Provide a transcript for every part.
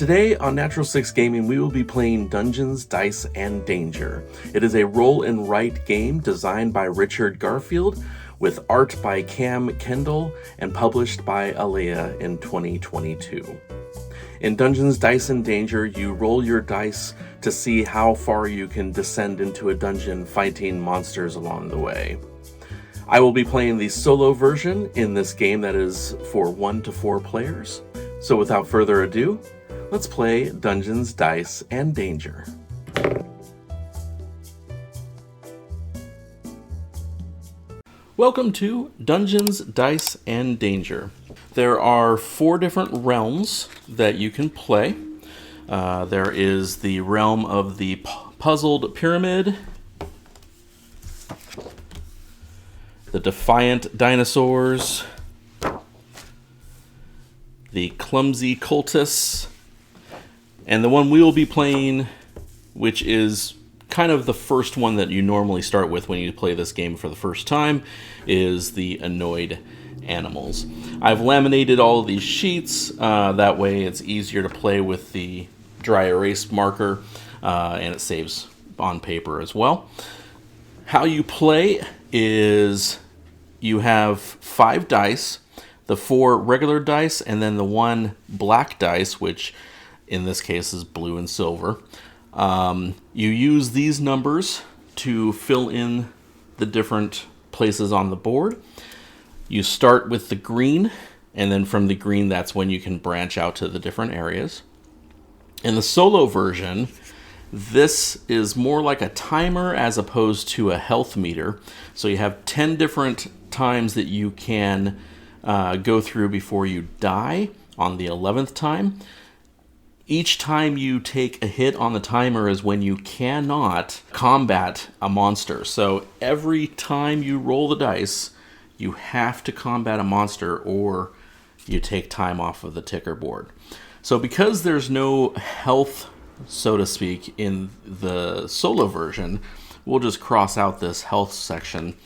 Today on Natural 6 Gaming, we will be playing Dungeons, Dice, and Danger. It is a roll and write game designed by Richard Garfield, with art by Cam Kendell, and published by Alea in 2022. In Dungeons, Dice, and Danger, you roll your dice to see how far you can descend into a dungeon fighting monsters along the way. I will be playing the solo version in this game that is for 1 to 4 players. So without further ado, let's play Dungeons, Dice, and Danger. Welcome to Dungeons, Dice, and Danger. There are 4 different realms that you can play. There is the realm of the puzzled pyramid, the defiant dinosaurs, the clumsy cultists, and the one we will be playing, which is kind of the first one that you normally start with when you play this game for the first time, is the annoyed animals. I've laminated all of these sheets, that way it's easier to play with the dry erase marker, and it saves on paper as well. How you play is you have 5 dice, the 4 regular dice, and then the 1 black dice, which in this case is blue and silver. You use these numbers to fill in the different places on the board. You start with the green, and then from the green, that's when you can branch out to the different areas. In the solo version, this is more like a timer as opposed to a health meter. So you have 10 different times that you can go through before you die on the 11th time. Each time you take a hit on the timer is when you cannot combat a monster. So every time you roll the dice, you have to combat a monster or you take time off of the ticker board. So because there's no health, so to speak, in the solo version, we'll just cross out this health section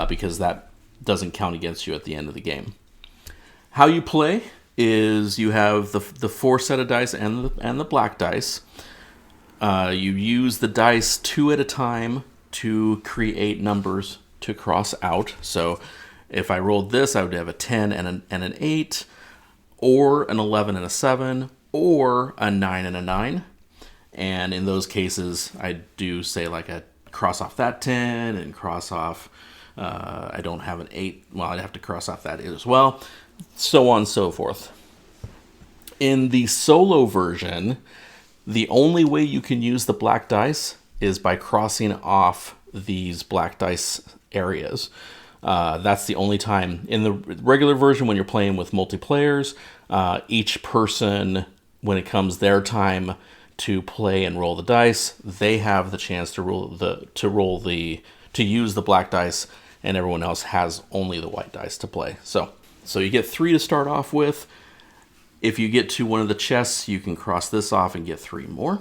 because that doesn't count against you at the end of the game. How you play is you have the 4 set of dice and the black dice. You use the dice 2 at a time to create numbers to cross out. So if I rolled this, I would have a 10 and an 8, or an 11 and a 7, or a 9 and a 9. And in those cases, I do say like a cross off that 10 and cross off, I don't have an 8. Well, I'd have to cross off that as well. So on and so forth. In the solo version, the only way you can use the black dice is by crossing off these black dice areas. That's the only time. In the regular version, when you're playing with multiplayers, each person, when it comes their time to play and roll the dice, they have the chance to use the black dice, and everyone else has only the white dice to play. So you get 3 to start off with. If you get to one of the chests, you can cross this off and get 3 more.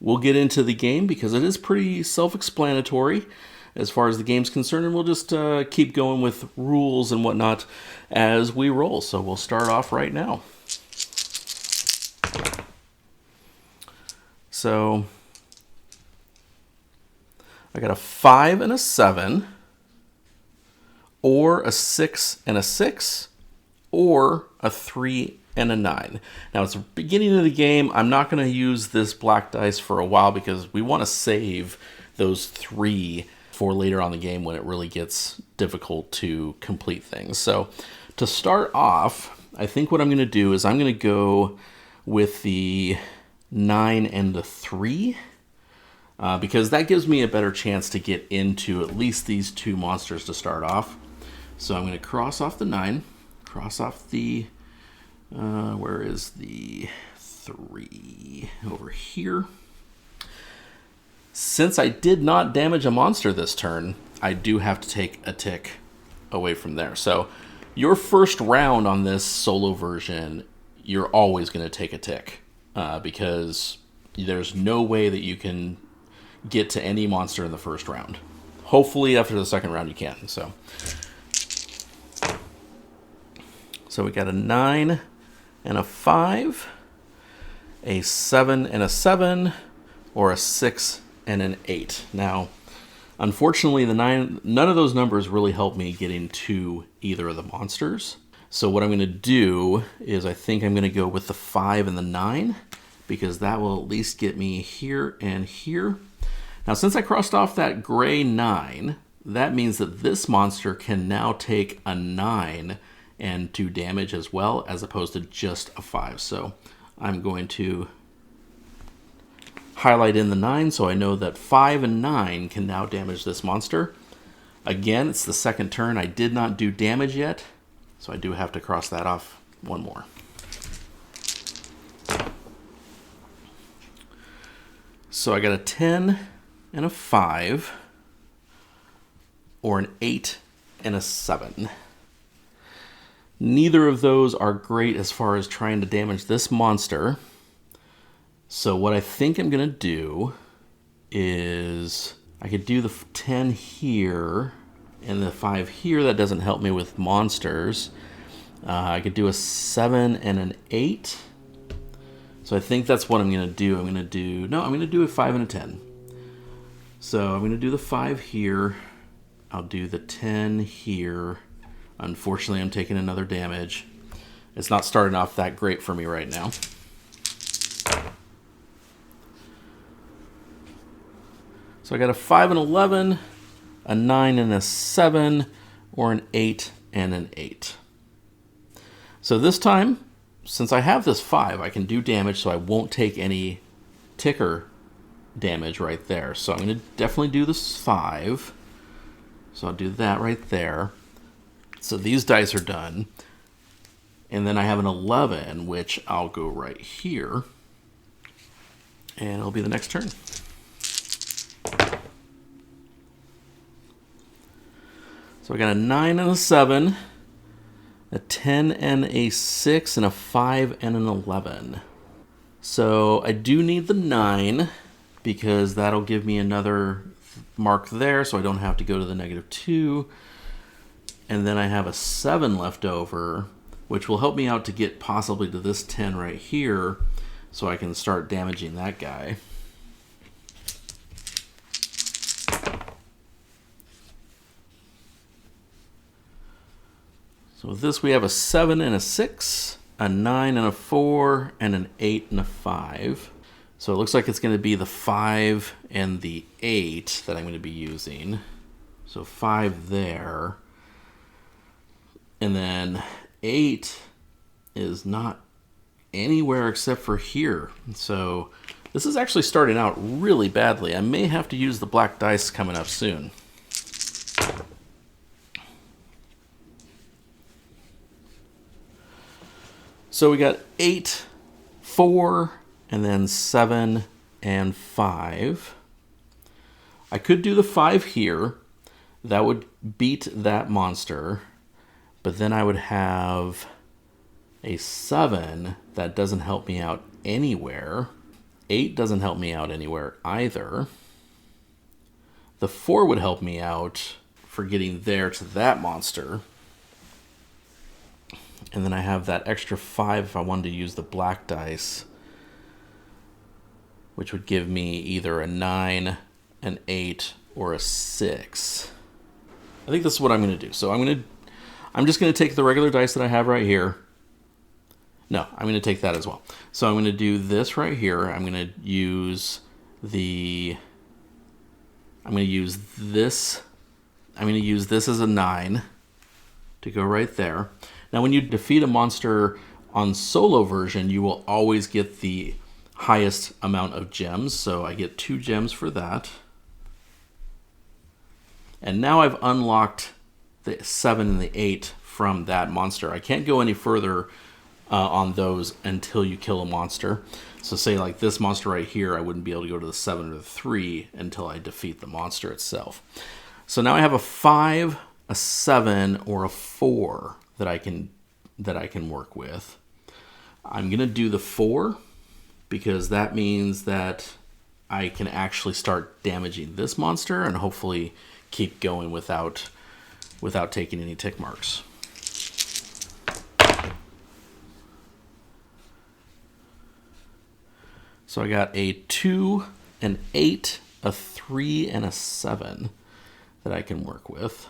We'll get into the game because it is pretty self-explanatory as far as the game's concerned, and we'll just keep going with rules and whatnot as we roll. So we'll start off right now. So I got a 5 and a 7, or a 6 and a 6, or a 3 and a 9. Now it's the beginning of the game. I'm not going to use this black dice for a while because we want to save those 3 for later on in the game when it really gets difficult to complete things. So to start off, I think what I'm going to do is I'm going to go with the 9 and the 3. Because that gives me a better chance to get into at least these 2 monsters to start off. So I'm going to cross off the 9, cross off the, where is the 3? Over here. Since I did not damage a monster this turn, I do have to take a tick away from there. So your first round on this solo version, you're always going to take a tick. Because there's no way that you can get to any monster in the first round. Hopefully after the second round you can. So we got a 9 and a 5. a 7 and a 7, or a 6 and an 8. Now, unfortunately, none of those numbers really help me getting to either of the monsters. So what I'm going to do is I think I'm going to go with the 5 and the 9, because that will at least get me here and here. Now, since I crossed off that gray 9, that means that this monster can now take a 9 and do damage as well, as opposed to just a 5. So I'm going to highlight in the 9 so I know that 5 and 9 can now damage this monster. Again, it's the second turn. I did not do damage yet, so I do have to cross that off one more. So I got a 10 and a 5, or an 8 and a 7. Neither of those are great as far as trying to damage this monster. So what I think I'm going to do is I could do the 10 here and the 5 here. That doesn't help me with monsters. I could do a 7 and an 8. So I think that's what I'm going to do. I'm going to do a 5 and a 10. So I'm going to do the 5 here. I'll do the 10 here. Unfortunately, I'm taking another damage. It's not starting off that great for me right now. So I got a 5 and 11, a 9 and a 7, or an 8 and an 8. So this time, since I have this 5, I can do damage, so I won't take any ticker damage right there. So I'm going to definitely do this 5. So I'll do that right there. So these dice are done. And then I have an 11, which I'll go right here. And it'll be the next turn. So I got a 9 and a 7, a 10 and a 6, and a 5 and an 11. So I do need the 9, because that'll give me another mark there, so I don't have to go to the -2. And then I have a 7 left over, which will help me out to get possibly to this 10 right here, so I can start damaging that guy. So with this, we have a 7 and a 6, a 9 and a 4, and an 8 and a 5. So it looks like it's going to be the 5 and the 8 that I'm going to be using. So 5 there. And then 8 is not anywhere except for here. So this is actually starting out really badly. I may have to use the black dice coming up soon. So we got 8, 4, and then 7 and 5. I could do the 5 here. That would beat that monster. But then I would have a 7 that doesn't help me out anywhere. 8 doesn't help me out anywhere either. The 4 would help me out for getting there to that monster. And then I have that extra 5 if I wanted to use the black dice, which would give me either a 9, an 8, or a 6. I think this is what I'm going to do. So I'm just going to take the regular dice that I have right here. No, I'm going to take that as well. So I'm going to do this right here. I'm going to use this. I'm going to use this as a 9 to go right there. Now, when you defeat a monster on solo version, you will always get the highest amount of gems. So I get 2 gems for that. And now I've unlocked the 7 and the 8 from that monster. I can't go any further on those until you kill a monster. So say like this monster right here, I wouldn't be able to go to the 7 or the 3 until I defeat the monster itself. So now I have a 5, a 7, or a 4 that I can work with. I'm going to do the 4 because that means that I can actually start damaging this monster and hopefully keep going without taking any tick marks. So I got a 2, an 8, a 3, and a 7 that I can work with.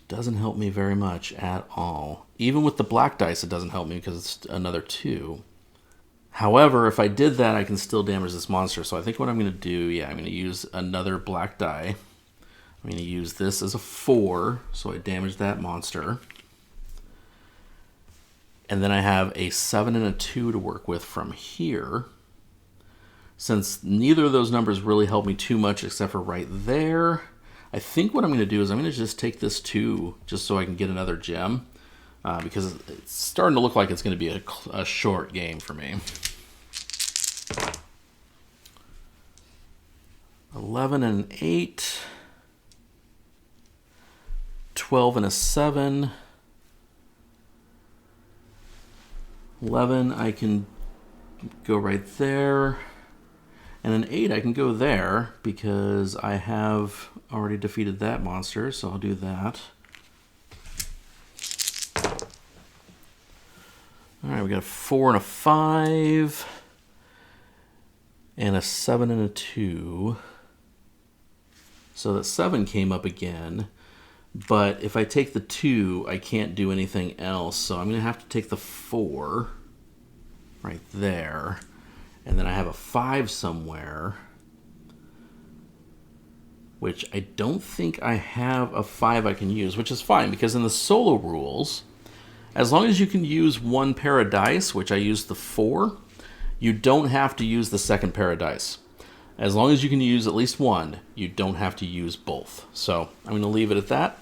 Doesn't help me very much at all. Even with the black dice, it doesn't help me because it's another 2. However, if I did that, I can still damage this monster. So I think what I'm going to do, I'm going to use another black die. I'm going to use this as a 4, so I damage that monster. And then I have a 7 and a 2 to work with from here. Since neither of those numbers really help me too much except for right there, I think what I'm going to do is I'm going to just take this 2 just so I can get another gem. Because it's starting to look like it's going to be a short game for me. 11 and an 8. 12 and a 7. 11, I can go right there. And an 8, I can go there because I have already defeated that monster, so I'll do that. Alright, we got a 4 and a 5. And a 7 and a 2. So that 7 came up again. But if I take the 2, I can't do anything else. So I'm going to have to take the 4 right there. And then I have a 5 somewhere, which I don't think I have a 5 I can use, which is fine because in the solo rules, as long as you can use one pair of dice, which I used the 4, you don't have to use the second pair of dice. As long as you can use at least one, you don't have to use both. So I'm going to leave it at that.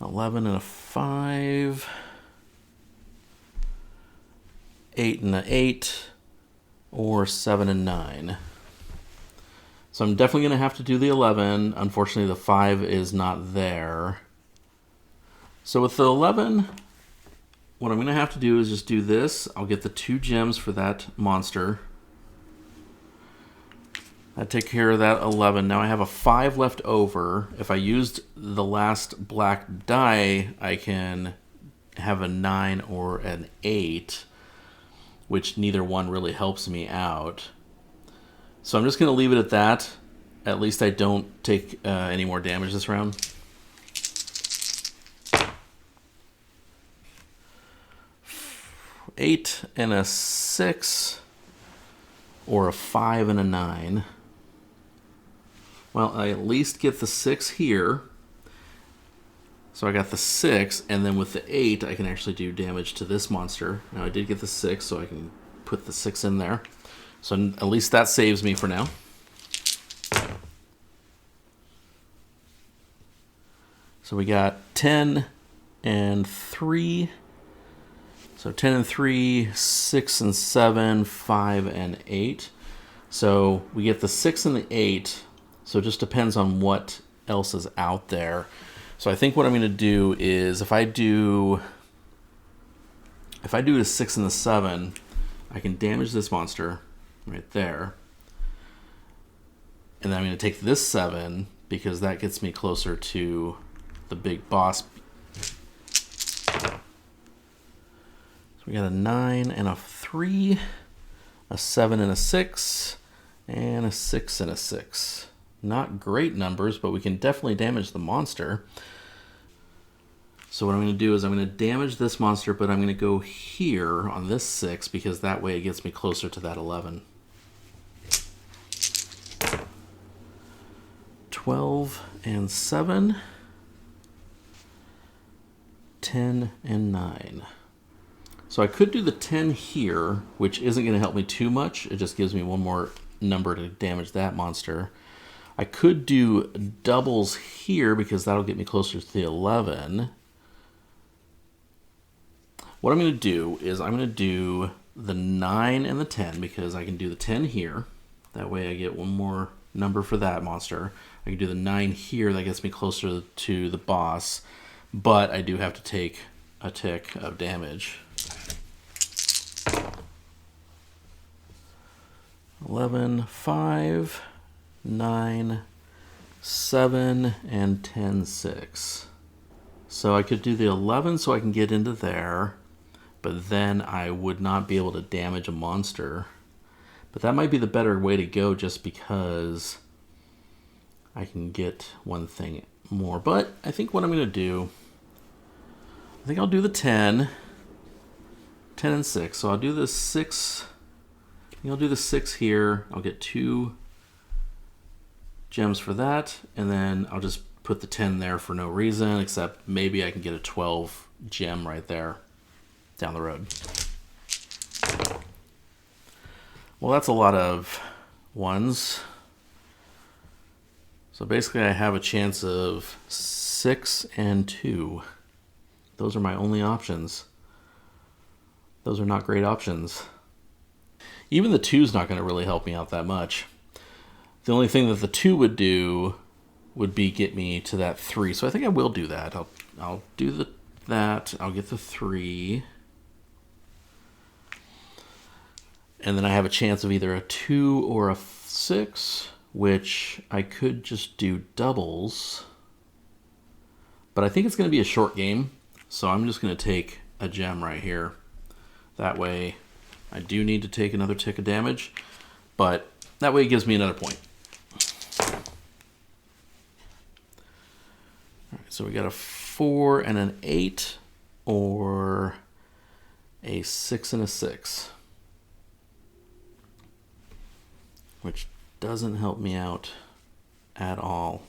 11 and a 5. 8 and an 8. Or 7 and 9. So I'm definitely going to have to do the 11. Unfortunately, the 5 is not there. So with the 11, what I'm going to have to do is just do this. I'll get the 2 gems for that monster. That take care of that 11. Now I have a 5 left over. If I used the last black die, I can have a 9 or an 8, which neither one really helps me out. So I'm just going to leave it at that. At least I don't take any more damage this round. Eight and a 6, or a 5 and a 9. Well, I at least get the 6 here. So I got the 6, and then with the 8, I can actually do damage to this monster. Now I did get the 6, so I can put the 6 in there. So at least that saves me for now. So we got 10 and 3. So 10 and 3, 6 and 7, 5 and 8. So we get the 6 and the 8. So it just depends on what else is out there. So I think what I'm going to do is if I do the 6 and the 7, I can damage this monster right there. And then I'm going to take this 7 because that gets me closer to the big boss. So we got a 9 and a 3, a 7 and a 6, and a 6 and a 6. Not great numbers, but we can definitely damage the monster. So what I'm going to do is I'm going to damage this monster, but I'm going to go here on this 6 because that way it gets me closer to that 11. 12 and 7. 10 and 9. So I could do the 10 here, which isn't going to help me too much. It just gives me one more number to damage that monster. I could do doubles here because that'll get me closer to the 11. What I'm going to do is I'm going to do the 9 and the 10 because I can do the 10 here. That way I get one more number for that monster. I can do the 9 here. That gets me closer to the boss. But I do have to take a tick of damage. 11, 5, 9, 7, and 10, 6. So I could do the 11 so I can get into there. but then I would not be able to damage a monster. But that might be the better way to go just because I can get one thing more. But I think what I'm going to do, I think I'll do the 10 and 6. So I'll do the 6. I think I'll do the 6 here. I'll get 2 gems for that. And then I'll just put the 10 there for no reason, except maybe I can get a 12 gem right there down the road. Well, that's a lot of 1s. So basically I have a chance of 6 and 2. Those are my only options. Those are not great options. Even the 2's not going to really help me out that much. The only thing that the 2 would do would be get me to that 3. So I think I will do that. I'll do that. I'll get the 3. And then I have a chance of either a 2 or a 6, which I could just do doubles. But I think it's going to be a short game, so I'm just going to take a gem right here. That way, I do need to take another tick of damage, but that way it gives me another point. All right, so we got a 4 and an 8, or a 6 and a 6. Which doesn't help me out at all.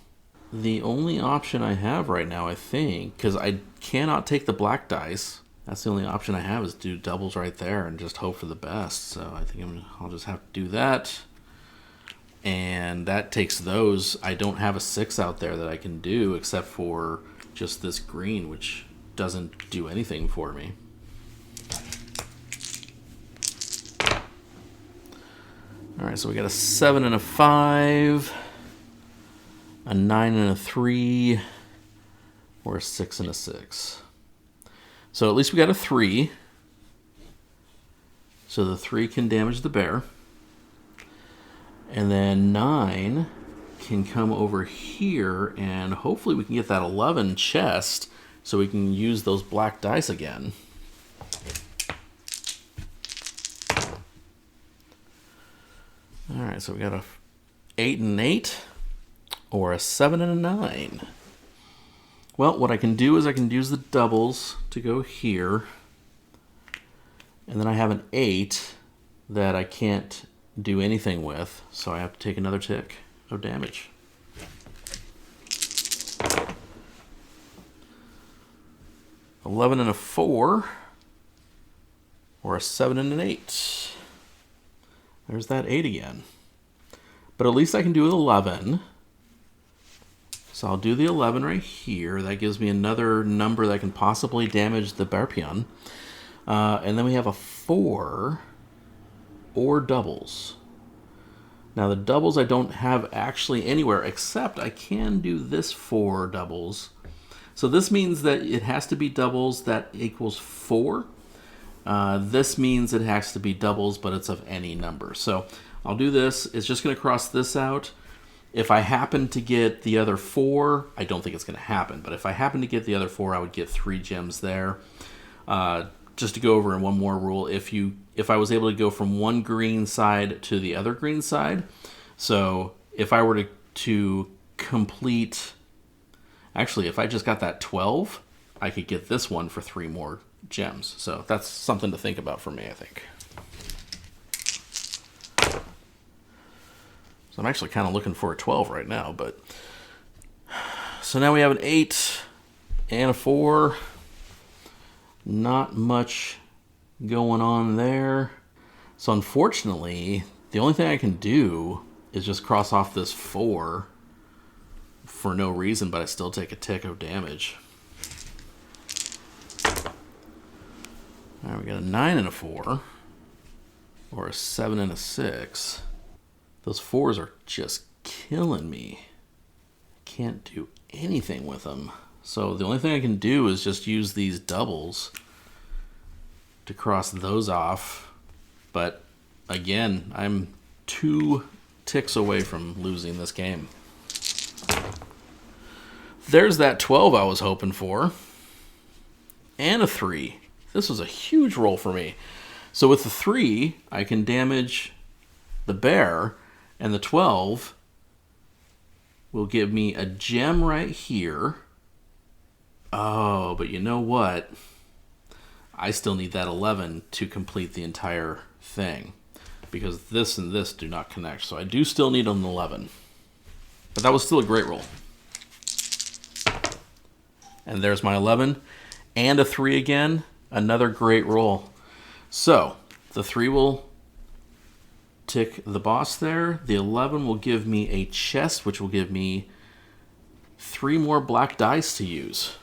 The only option I have right now, I think, because I cannot take the black dice, that's the only option I have is do doubles right there and just hope for the best. So I think I'll just have to do that. And that takes those. I don't have a 6 out there that I can do except for just this green, which doesn't do anything for me. All right, so we got a 7 and a 5, a 9 and a 3, or a 6 and a 6. So at least we got a 3. So the 3 can damage the bear. And then 9 can come over here, and hopefully we can get that 11 chest so we can use those black dice again. All right, so we got a 8 and an 8, or a 7 and a 9. Well, what I can do is I can use the doubles to go here, and then I have an 8 that I can't do anything with, so I have to take another tick of damage. $11 and a 4, or a 7 and an 8. There's that 8 again. But at least I can do 11. So I'll do the 11 right here. That gives me another number that can possibly damage the bear peon. And then we have a 4 or doubles. Now the doubles I don't have actually anywhere, except I can do this 4 doubles. So this means that it has to be doubles that equals 4. This means it has to be doubles, but it's of any number. So I'll do this. It's just going to cross this out. If I happen to get the other 4, I don't think it's going to happen, but if I happen to get the other 4, I would get 3 gems there. Just to go over in one more rule, if I was able to go from one green side to the other green side, so if I were to complete, actually, if I just got that 12, I could get this one for 3 more gems. So that's something to think about for me, I think. So I'm actually kind of looking for a 12 right now, but so now we have an 8 and a 4. Not much going on there. So unfortunately, the only thing I can do is just cross off this 4 for no reason, but I still take a tick of damage. All right, we got a 9 and a 4, or a 7 and a 6. Those 4s are just killing me. I can't do anything with them. So the only thing I can do is just use these doubles to cross those off. But again, I'm 2 ticks away from losing this game. There's that 12 I was hoping for. And a 3. This was a huge roll for me. So with the 3, I can damage the bear, and the 12 will give me a gem right here. Oh, but you know what? I still need that 11 to complete the entire thing, because this and this do not connect. So I do still need an 11. But that was still a great roll. And there's my 11. And a 3 again. Another great roll. So the 3 will tick the boss there. The 11 will give me a chest, which will give me 3 more black dice to use.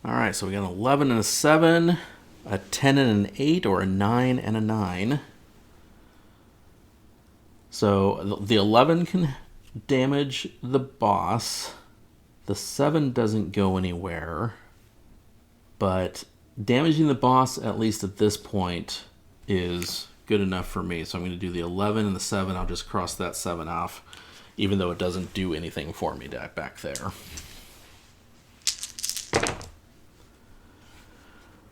All right, so we got an 11 and a 7, a 10 and an 8, or a 9 and a 9. So the 11 can damage the boss. The 7 doesn't go anywhere. But damaging the boss, at least at this point, is good enough for me. So I'm going to do the 11 and the 7. I'll just cross that 7 off, even though it doesn't do anything for me back there.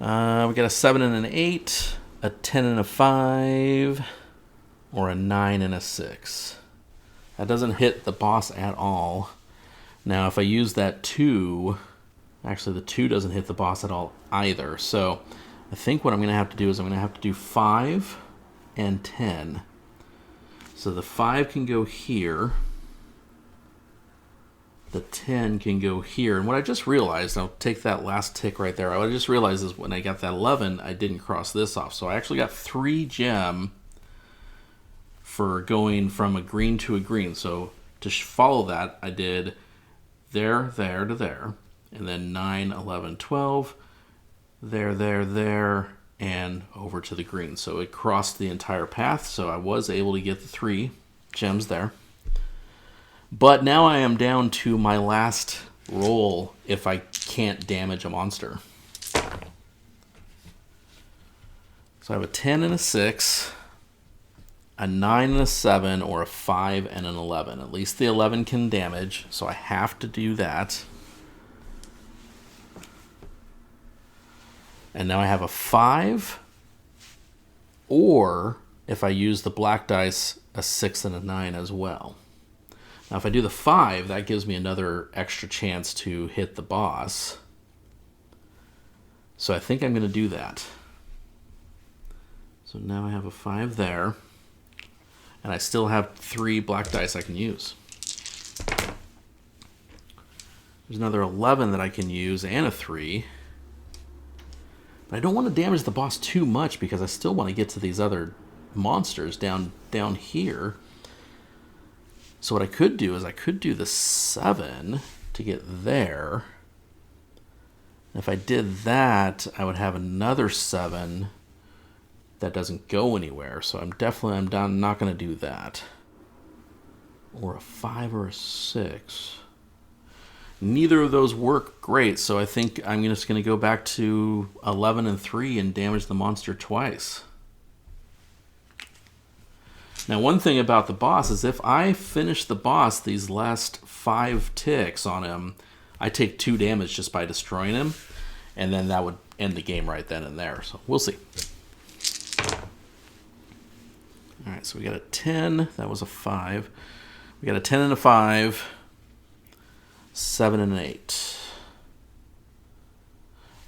We got a 7 and an 8, a 10 and a 5, or a 9 and a 6. That doesn't hit the boss at all. Now, if I use that 2, actually the 2 doesn't hit the boss at all either. So I think what I'm going to have to do is I'm going to have to do 5 and 10. So the 5 can go here. The 10 can go here. And what I just realized, I'll take that last tick right there. What I just realized is when I got that 11, I didn't cross this off. So I actually got 3 gem for going from a green to a green. So to follow that, I did there, there to there. And then 9, 11, 12, there, there, there, and over to the green. So it crossed the entire path. So I was able to get the 3 gems there. But now I am down to my last roll if I can't damage a monster. So I have a 10 and a 6, a 9 and a 7, or a 5 and an 11. At least the 11 can damage, so I have to do that. And now I have a 5, or if I use the black dice, a 6 and a 9 as well. Now, if I do the 5, that gives me another extra chance to hit the boss. So I think I'm going to do that. So now I have a 5 there. And I still have 3 black dice I can use. There's another 11 that I can use and a 3. But I don't want to damage the boss too much because I still want to get to these other monsters down here. So what I could do is I could do the 7 to get there. And if I did that, I would have another 7 that doesn't go anywhere. So I'm not going to do that. Or a 5 or a 6. Neither of those work great, so I think I'm just going to go back to 11 and 3 and damage the monster twice. Now, one thing about the boss is if I finish the boss these last 5 ticks on him, I take 2 damage just by destroying him, and then that would end the game right then and there. So we'll see. All right, so we got a 10. That was a 5. We got a 10 and a 5, 7 and an 8.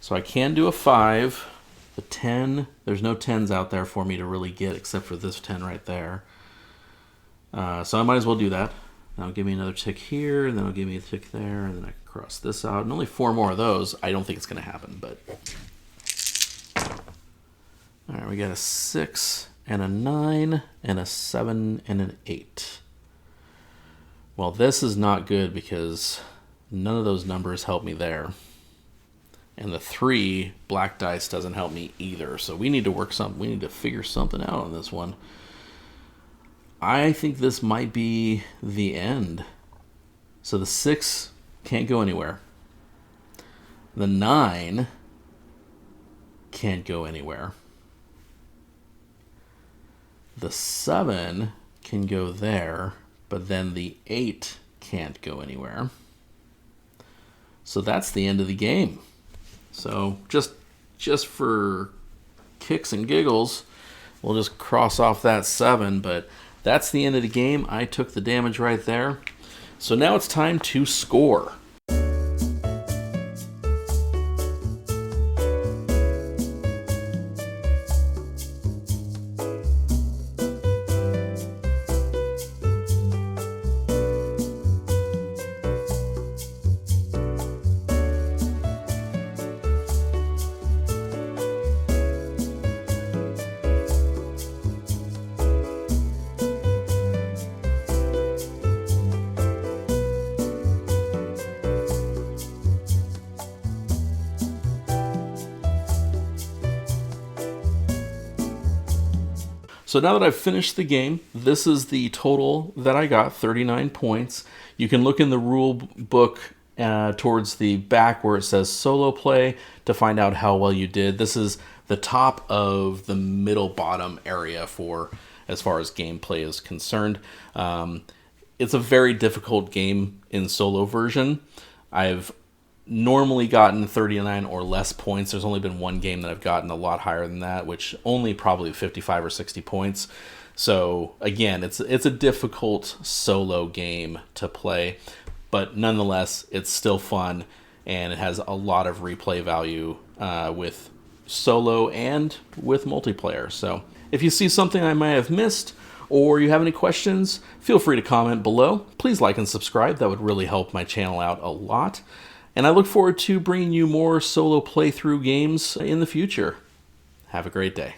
So I can do a 5. The 10, there's no 10s out there for me to really get except for this 10 right there. So I might as well do that. That'll give me another tick here, and then it'll give me a tick there, and then I can cross this out. And only 4 more of those. I don't think it's going to happen, but... All right, we got a 6 and a 9 and a 7 and an 8. Well, this is not good because none of those numbers help me there. And the 3 black dice doesn't help me either. So we need to figure something out on this one. I think this might be the end. So the 6 can't go anywhere. The 9 can't go anywhere. The 7 can go there, but then the 8 can't go anywhere. So that's the end of the game. So just for kicks and giggles, we'll just cross off that 7, but that's the end of the game. I took the damage right there. So now it's time to score. So now that I've finished the game, this is the total that I got, 39 points. You can look in the rule book towards the back where it says solo play to find out how well you did. This is the top of the middle bottom area for as far as gameplay is concerned. It's a very difficult game in solo version. I've normally gotten 39 or less points. There's only been one game that I've gotten a lot higher than that, which only probably 55 or 60 points. So again, it's a difficult solo game to play, but nonetheless, it's still fun, and it has a lot of replay value with solo and with multiplayer. So if you see something I might have missed, or you have any questions, feel free to comment below. Please like and subscribe. That would really help my channel out a lot. And I look forward to bringing you more solo playthrough games in the future. Have a great day.